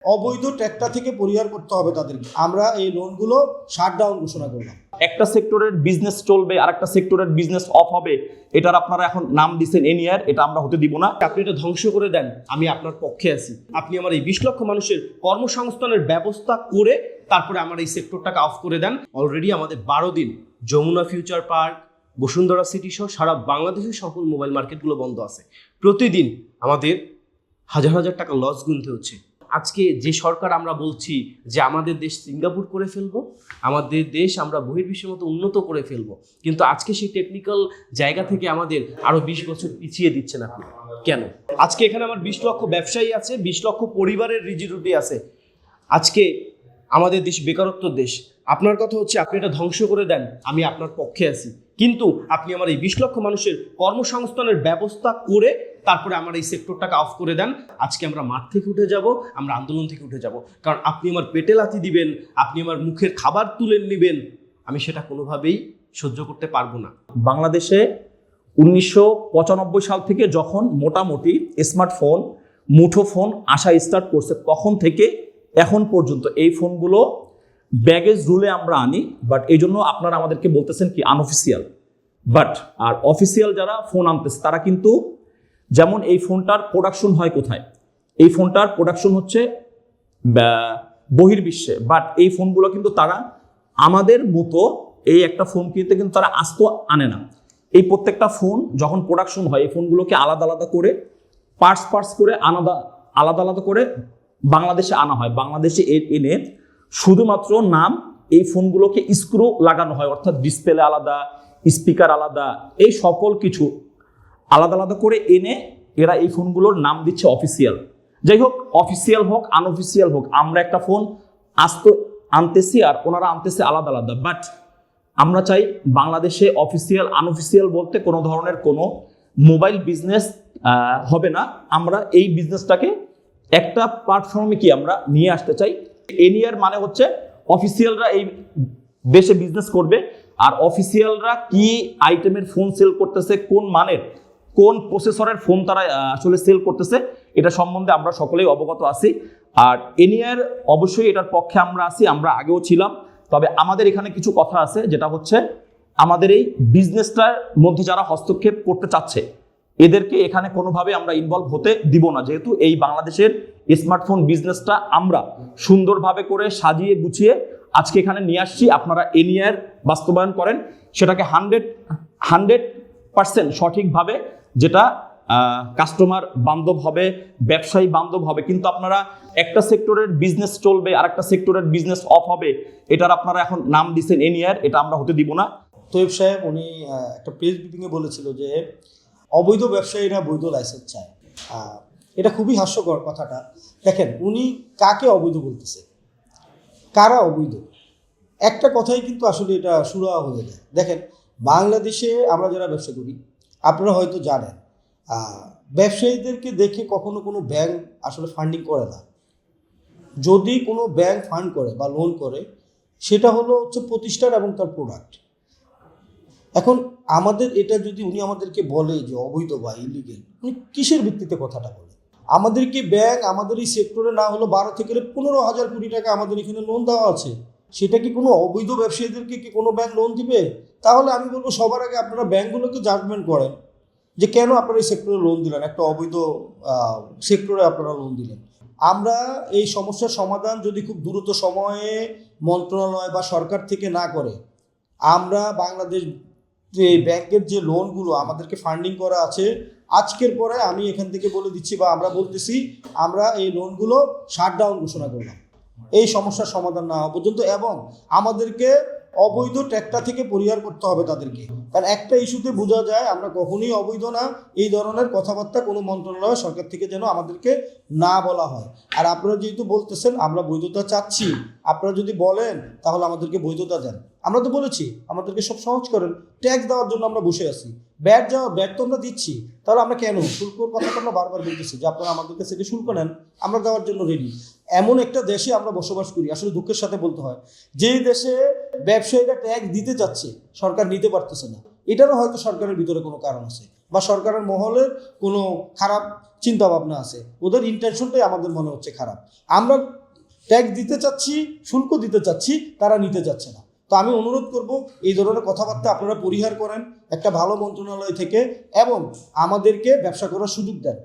অবৈধ ট্র্যাকটা থেকে পরিহার করতে হবে তাদেরকে। আমরা এই লোনগুলো শাটডাউন ঘোষণা করলাম। একটা সেক্টরের বিজনেস চলবে আর একটা সেক্টরের বিজনেস অফ হবে, এটার আপনারা এখন নাম দিচ্ছেন এনিয়ার, এটা আমরা হতে দিব না। আপনি এটা ধ্বংস করে দেন, আমি আপনার পক্ষে আছি। আপনি আমার এই 20 লক্ষ মানুষের কর্মসংস্থানের ব্যবস্থা করে তারপরে আমার এই সেক্টরটাকে অফ করে দেন। অলরেডি আমাদের 12 দিন Jamuna future park, Bashundhara city সহ সারা বাংলাদেশের সকল মোবাইল মার্কেটগুলো বন্ধ আছে। প্রতিদিন আমাদের হাজার হাজার টাকা লস গুনতে হচ্ছে। আজকে যে সরকার আমরা বলছি যে আমাদের দেশ সিঙ্গাপুর করে ফেলবো, আমাদের দেশ আমরা বহির্বিশ্বের মতো উন্নত করে ফেলবো, কিন্তু আজকে সেই টেকনিক্যাল জায়গা থেকে আমাদের আরো 20 বছর পিছিয়ে দিচ্ছেন আপনি কেন? আজকে এখানে আমার 20 লক্ষ ব্যবসায়ী আছে, 20 লক্ষ পরিবারের রুজি রুটি আছে। আজকে আমাদের দেশ বেকারত্ব দেশ। আপনার কথা হচ্ছে আপনি এটা ধ্বংস করে দেন, আমি আপনার পক্ষে আছি, কিন্তু আপনি আমার এই 20 লক্ষ মানুষের কর্মসংস্থানের ব্যবস্থা করে তারপরে আমার এই সেক্টরটাকে অফ করে দেন। আজকে আমরা মাঠ থেকে উঠে যাব, আমরা আন্দোলন থেকে উঠে যাব, কারণ আপনি আমার পেটে লাথি দিবেন, আপনি আমার মুখের খাবার তুলে নেবেন, আমি সেটা কোনোভাবেই সহ্য করতে পারবো না। বাংলাদেশে 1995 সাল থেকে যখন মোটামুটি স্মার্টফোন, মুঠোফোন আসা স্টার্ট করছে, তখন থেকে এখন পর্যন্ত এই ফোনগুলো ব্যাগেজ রুলে আমরা আনি, বাট এই জন্য আপনারা আমাদেরকে বলতেছেন কি আনঅফিসিয়াল। বাট আর অফিসিয়াল যারা ফোন আনতেছে তারা কিন্তু, যেমন এই ফোনটার প্রোডাকশন হয় কোথায়, এই ফোনটার প্রোডাকশন হচ্ছে বহির্বিশ্বে, বাট এই ফোনগুলো কিন্তু তারা আমাদের মতো এই একটা ফোন কিনতে কিন্তু তারা আস্ত আনে না। এই প্রত্যেকটা ফোন যখন প্রোডাকশন হয়, এই ফোনগুলোকে আলাদা আলাদা করে পার্টস করে আলাদা আলাদা করে বাংলাদেশে আনা হয়। বাংলাদেশে এনে শুধুমাত্র নাম এই ফোনগুলোকে স্ক্রু লাগানো হয়, অর্থাৎ ডিসপ্লে আলাদা, স্পিকার আলাদা, এই সকল কিছু আলাদা আলাদা করে এনে এরা এই ফোনগুলোর নাম দিচ্ছে অফিসিয়াল। যাই হোক, অফিসিয়াল হোক আনঅফিসিয়াল হোক, আমরা একটা ফোন আস্ত আনতেছি আর ওনারা আনতেছে আলাদা আলাদা। বাট আমরা চাই বাংলাদেশে অফিসিয়াল আনঅফিসিয়াল বলতে কোনো ধরনের কোনো মোবাইল বিজনেস হবে না। আমরা এই বিজনেসটাকে একটা প্ল্যাটফর্মে কি আমরা নিয়ে আসতে চাই। এনিয়ার মানে হচ্ছে অফিসিয়ালরা এই দেশে বিজনেস করবে, আর অফিসিয়ালরা কি আইটেমের ফোন সেল করতেছে, কোন মানের কোন প্রসেসরের ফোন তারা আসলে সেল করতেছে, এটা সম্বন্ধে আমরা সকলেই অবগত আছি। আর এনিয়ার অবশ্যই এটার পক্ষে আমরা আছি, আমরা আগেও ছিলাম। তবে আমাদের এখানে কিছু কথা আছে, যেটা হচ্ছে আমাদের এই বিজনেসটার মধ্যে যারা হস্তক্ষেপ করতে চাচ্ছে এদেরকে এখানে কোনোভাবে আমরা ইনভলভ হতে দিব না, যেহেতু এই বাংলাদেশের স্মার্টফোন বিজনেসটা আমরা সুন্দরভাবে করে সাজিয়ে গুছিয়ে আজকে এখানে নিয়ে আসছি। আপনারা এনিয়ার বাস্তবায়ন করেন, সেটাকে 100% সঠিকভাবে, যেটা কাস্টমার বান্ধব হবে, ব্যবসায়ী বান্ধব হবে। কিন্তু আপনারা একটা সেক্টরের বিজনেস চলবে আর একটা সেক্টরের বিজনেস অফ হবে, এটার আপনারা এখন নাম দিচ্ছেন এনিয়ার, এটা আমরা হতে দিব না। তৈয়ব সাহেব উনি একটা প্রেস ব্রিফিংয়ে বলেছিল যে অবৈধ ব্যবসায়ীরা বৈধ লাইসেন্স চায়। এটা খুবই হাস্যকর কথাটা। দেখেন উনি কাকে অবৈধ বলতেছে, কারা অবৈধ, একটা কথাই কিন্তু আসলে এটা সুরা হয়ে যায়। দেখেন বাংলাদেশে আমরা যারা ব্যবসা করি, আপনারা হয়তো জানেন, ব্যবসায়ীদেরকে দেখে কখনো কোনো ব্যাংক আসলে ফান্ডিং করে না। যদি কোনো ব্যাংক ফান্ড করে বা লোন করে, সেটা হচ্ছে প্রতিষ্ঠান এবং তার প্রোডাক্ট। এখন আমাদের এটা যদি উনি আমাদেরকে বলে যে অবৈধ বা ইলিগেল, উনি কিসের ভিত্তিতে কথাটা বলে? আমাদেরকে ব্যাংক আমাদের এই সেক্টরে না হলো 12 থেকে 15,000 কোটি টাকা আমাদের এখানে লোন দেওয়া আছে, সেটা কি কোনো অবৈধ ব্যবসায়ীদেরকে কি কোনো ব্যাংক লোন দিবে? তাহলে আমি বলবো সবার আগে আপনারা ব্যাংকগুলোকে জাজমেন্ট করেন যে কেন আপনারা এই সেক্টরে লোন দিলেন, একটা অবৈধ সেক্টরে আপনারা লোন দিলেন। আমরা এই সমস্যার সমাধান যদি খুব দ্রুত সময়ে মন্ত্রণালয় বা সরকার থেকে না করে, আমরা বাংলাদেশ যে ব্যাংকের যে লোনগুলো আমাদেরকে ফান্ডিং করা আছে, আজকের পরে আমি এখান থেকে বলে দিচ্ছি বা আমরা বলতেছি, আমরা এই লোনগুলো শাটডাউন ঘোষণা করলাম এই সমস্যার সমাধান না হওয়া পর্যন্ত। এবং আমাদেরকে অবৈধ ট্র্যাকটা থেকে পরিহার করতে হবে তাদেরকে, কারণ একটা ইস্যুতে বোঝা যায় আমরা কখনোই অবৈধ না। এই ধরনের কথাবার্তা কোনো মন্ত্রণালয় সরকার থেকে যেন আমাদেরকে না বলা হয়। আর আপনারা যেহেতু বলতেছেন আমরা বৈধতা চাচ্ছি, আপনারা যদি বলেন তাহলে আমাদেরকে বৈধতা দেন। আমরা তো বলেছি আমাদেরকে সব সহজ করেন, ট্যাক্স দেওয়ার জন্য আমরা বসে আছি, ব্যাট তো আমরা দিচ্ছি, তাহলে আমরা কেন শুল্কর কথা তো আমরা বারবার বলতেছি যে আপনারা আমাদের কাছে যে শুল্ক নেন, আমরা দেওয়ার জন্য রেডি। এমন একটা দেশে আমরা বসবাস করি, আসলে দুঃখের সাথে বলতে হয়, যেই দেশে ব্যবসায়ীরা ট্যাক্স দিতে যাচ্ছে সরকার নিতে পারতেছে না। এটারও হয়তো সরকারের ভিতরে কোনো কারণ আছে। বা সরকারের মহলের কোনো খারাপ চিন্তা ভাবনা আছে, ওদের ইন্টেনশনটাই আমাদের মনে হচ্ছে খারাপ। আমরা ট্যাক্স দিতে চাচ্ছি, শুল্ক দিতে চাচ্ছি, তারা নিতে চাচ্ছে না। তো আমি অনুরোধ করব এই ধরনের কথাবার্তা আপনারা পরিহার করেন একটা ভালো মন্ত্রণালয় থেকে, এবং আমাদেরকে ব্যবসা করার সুযোগ দেন।